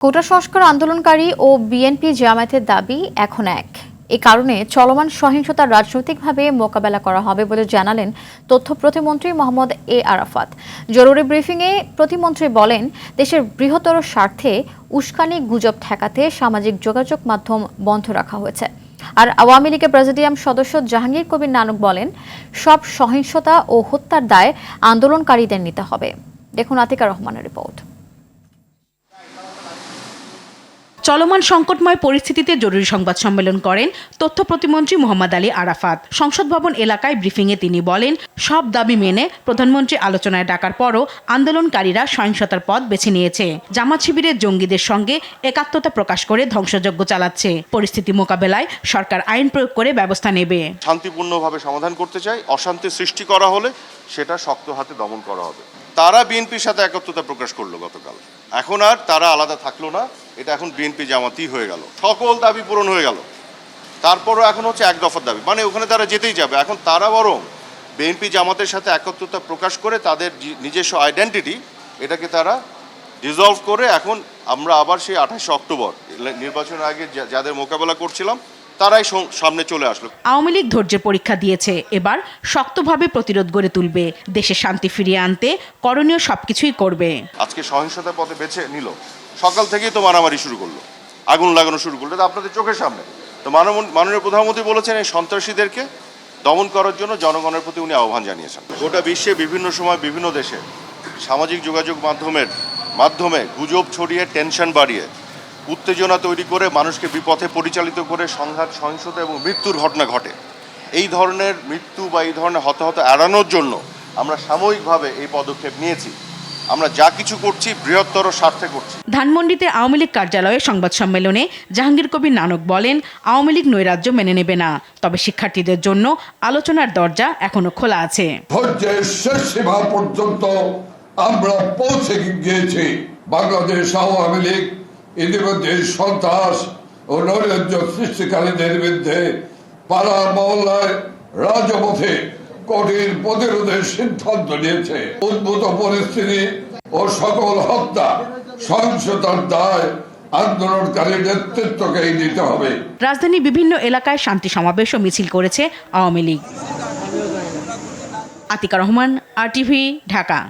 কোটা সংস্কার আন্দোলনকারী ও বিএনপি জামায়াতের দাবি এখন এক। এ কারণে চলমান সহিংসতার রাজনৈতিকভাবে মোকাবেলা করা হবে বলে জানালেন তথ্য প্রতিমন্ত্রী মোহাম্মদ এ আরাফাত। জরুরি ব্রিফিংয়ে প্রতিমন্ত্রী বলেন, দেশের বৃহত্তর স্বার্থে উস্কানি গুজব ঠেকাতে সামাজিক যোগাযোগ মাধ্যম বন্ধ রাখা হয়েছে। আর আওয়ামী লীগের প্রেসিডিয়াম সদস্য জাহাঙ্গীর কবির নানক বলেন, সব সহিংসতা ও হত্যার দায় আন্দোলনকারীদের নিতে হবে। দেখুন আতিকা রহমানের রিপোর্ট। চলমান সংকটময় পরিস্থিতিতে জরুরি সংবাদ সম্মেলন করেন তথ্য প্রতিমন্ত্রী মোহাম্মদ আলী আরাফাত। সংসদ ভবন এলাকায় ব্রিফিংয়ে তিনি বলেন, সব দাবি মেনে প্রধানমন্ত্রী আলোচনায় ডাকার পরও আন্দোলনকারীরা সহিংসতার পথ বেছে নিয়েছে। জামাত শিবিরের জঙ্গিদের সঙ্গে একাত্মতা প্রকাশ করে ধ্বংসযজ্ঞ চালাচ্ছে। পরিস্থিতি মোকাবেলায় সরকার আইন প্রয়োগ করে ব্যবস্থা নেবে। শান্তিপূর্ণভাবে সমাধান করতে চাই। অশান্তি সৃষ্টি করা হলে সেটা শক্ত হাতে দমন করা হবে। তারা বিএনপির সাথে একত্রতা প্রকাশ করলো গতকাল, এখন আর তারা আলাদা থাকলো না, এটা এখন বিএনপি জামাতই হয়ে গেল। সকল দাবি পূরণ হয়ে গেল, তারপরও এখন হচ্ছে এক দফার দাবি, মানে ওখানে তারা যেতেই যাবে। এখন তারা বরং বিএনপি জামাতের সাথে একত্রতা প্রকাশ করে তাদের নিজস্ব আইডেন্টিটি এটাকে তারা ডিজলভ করে এখন আমরা আবার সেই 28 অক্টোবর নির্বাচনের আগে যাদের মোকাবেলা করছিলাম তারাই সামনে চলে আসলো। আওয়ামী লীগ ধৈর্যের পরীক্ষা দিয়েছে, এবার শক্তভাবে প্রতিরোধ গড়ে তুলবে। দেশে শান্তি ফিরিয়ে আনতে করণীয় সবকিছুই করবে। আজকে সহিংসতার পথে বেছে নিল, সকাল থেকেই তো মারামারি শুরু করলো, আগুন লাগানো শুরু করলো, এটা আপনাদের চোখের সামনে। তো মাননীয় প্রধানমন্ত্রী বলেছেন এই সন্ত্রাসীদেরকে দমন করার জন্য জনগণের প্রতি উনি আহ্বান জানিয়েছেন। গোটা বিশ্বে বিভিন্ন সময় বিভিন্ন দেশে সামাজিক যোগাযোগ মাধ্যমে গুজব ছড়িয়ে টেনশন বাড়িয়ে উত্তেজনা তৈরি করে মানুষকে বিপথে পরিচালিত করে সংঘাত, সহিংসতা এবং মৃত্যুর ঘটনা ঘটে। এই ধরনের মৃত্যু বা এই ধরনের হতাহত এড়ানোর জন্য আমরা সাময়িকভাবে এই পদক্ষেপ নিয়েছি। আমরা যা কিছু করছি বৃহত্তর স্বার্থে করছি। ধানমন্ডিতে আওয়ামী লীগ কার্যালয়ে সংবাদ সম্মেলনে জাহাঙ্গীর কবির নানক বলেন, আওয়ামী লীগ নৈরাজ্য মেনে নেবে না, তবে শিক্ষার্থীদের জন্য আলোচনার দরজা এখনো খোলা আছে। ধৈর্যের শেষ সীমা পর্যন্ত আমরা পৌঁছে গিয়েছি। বাংলাদেশ আওয়ামী লীগ ইতিমধ্যে সন্ত্রাস ও নৈরাজ্য সৃষ্টিকারীদের বিরুদ্ধে পাড়া মহল্লায় রাজপথে কঠিন প্রতিরোধের সিদ্ধান্ত নিয়েছে। উদ্ভূত পরিস্থিতি ও সকল হত্যা সহিংসতার দায় আন্দোলনকারী নেতৃত্বকেই নিতে হবে। রাজধানীর বিভিন্ন এলাকায় শান্তি সমাবেশ ও মিছিল করেছে আওয়ামী লীগ। আতিকা রহমান, RTV, ঢাকা।